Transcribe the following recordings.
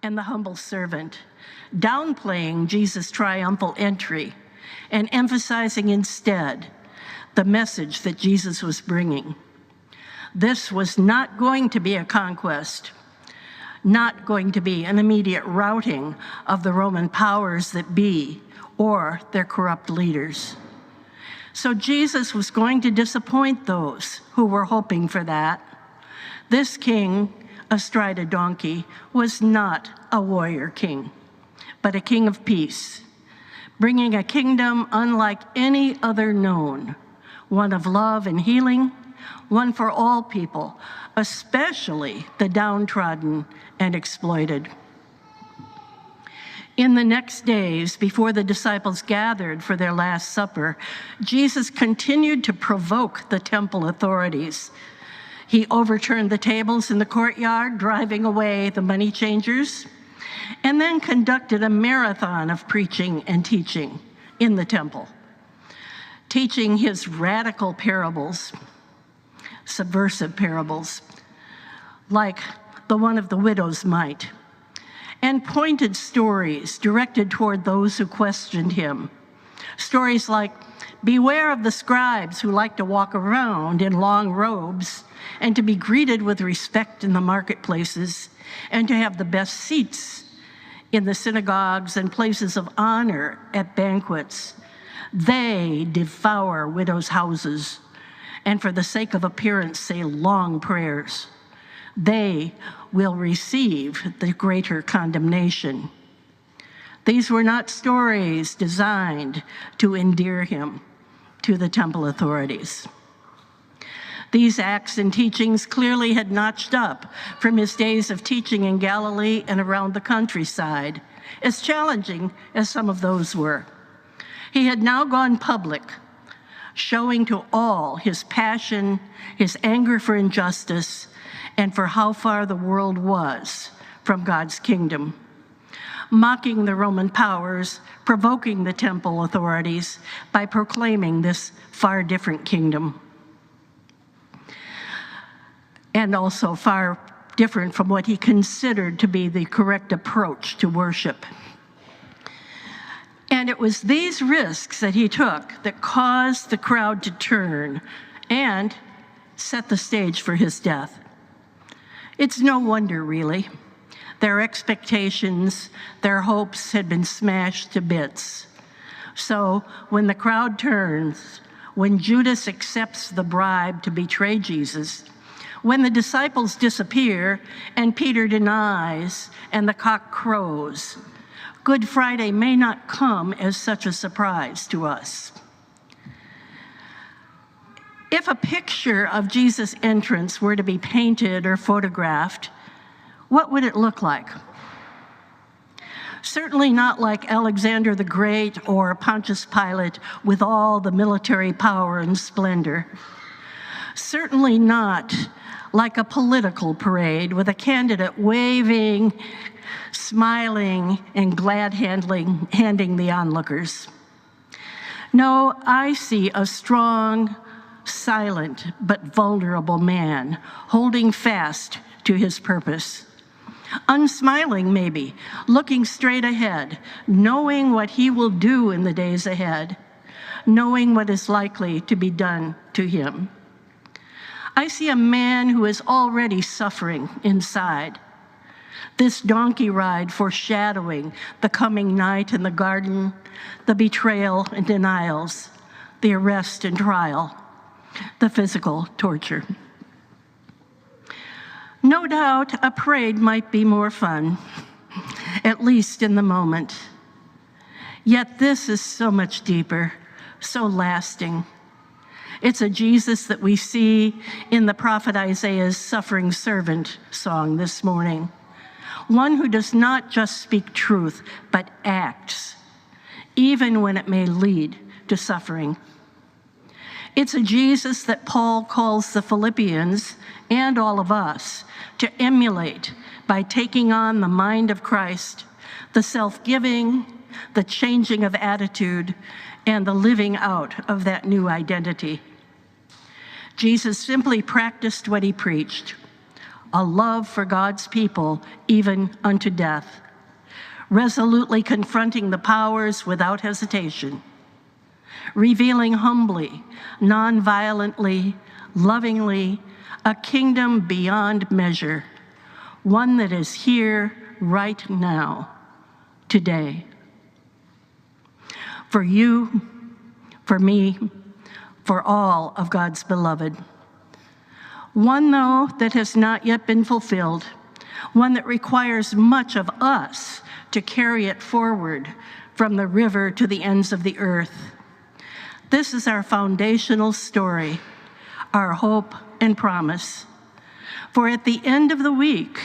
and the humble servant, downplaying Jesus' triumphal entry and emphasizing instead the message that Jesus was bringing. This was not going to be a conquest, not going to be an immediate routing of the Roman powers that be or their corrupt leaders. So Jesus was going to disappoint those who were hoping for that. This king, astride a donkey, was not a warrior king, but a king of peace, bringing a kingdom unlike any other known, one of love and healing, one for all people, especially the downtrodden and exploited. In the next days, before the disciples gathered for their Last Supper, Jesus continued to provoke the temple authorities. He overturned the tables in the courtyard, driving away the money changers, and then conducted a marathon of preaching and teaching in the temple, teaching his radical parables, subversive parables, like the one of the widow's mite, and pointed stories directed toward those who questioned him. Stories like, beware of the scribes who like to walk around in long robes and to be greeted with respect in the marketplaces and to have the best seats in the synagogues and places of honor at banquets. They devour widows' houses and for the sake of appearance say long prayers. They will receive the greater condemnation. These were not stories designed to endear him to the temple authorities. These acts and teachings clearly had notched up from his days of teaching in Galilee and around the countryside, as challenging as some of those were. He had now gone public, showing to all his passion, his anger for injustice, and for how far the world was from God's kingdom, mocking the Roman powers, provoking the temple authorities by proclaiming this far different kingdom, and also far different from what he considered to be the correct approach to worship. And it was these risks that he took that caused the crowd to turn and set the stage for his death. It's no wonder, really. Their expectations, their hopes had been smashed to bits. So when the crowd turns, when Judas accepts the bribe to betray Jesus, when the disciples disappear and Peter denies and the cock crows, Good Friday may not come as such a surprise to us. If a picture of Jesus' entrance were to be painted or photographed, what would it look like? Certainly not like Alexander the Great or Pontius Pilate with all the military power and splendor. Certainly not like a political parade with a candidate waving, smiling, and glad handing the onlookers. No, I see a strong, silent, but vulnerable man holding fast to his purpose. Unsmiling, maybe, looking straight ahead, knowing what he will do in the days ahead, knowing what is likely to be done to him. I see a man who is already suffering inside. This donkey ride foreshadowing the coming night in the garden, the betrayal and denials, the arrest and trial, the physical torture. No doubt a parade might be more fun, at least in the moment. Yet this is so much deeper, so lasting. It's a Jesus that we see in the prophet Isaiah's suffering servant song this morning. One who does not just speak truth, but acts, even when it may lead to suffering. It's a Jesus that Paul calls the Philippians and all of us to emulate by taking on the mind of Christ, the self-giving, the changing of attitude, and the living out of that new identity. Jesus simply practiced what he preached, a love for God's people, even unto death, resolutely confronting the powers without hesitation, revealing humbly, non-violently, lovingly, a kingdom beyond measure, one that is here right now, today. For you, for me, for all of God's beloved. One, though, that has not yet been fulfilled, one that requires much of us to carry it forward from the river to the ends of the earth. This is our foundational story, our hope and promise. For at the end of the week,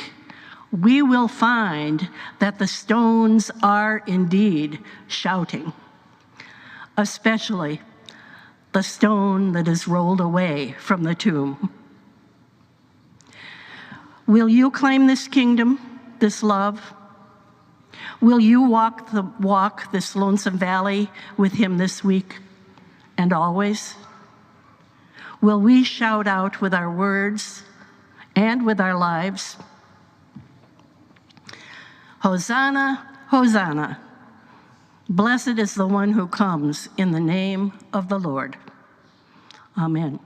we will find that the stones are indeed shouting, especially the stone that is rolled away from the tomb. Will you claim this kingdom, this love? Will you walk this lonesome valley with him this week and always? Will we shout out with our words and with our lives? Hosanna, Hosanna. Blessed is the one who comes in the name of the Lord. Amen.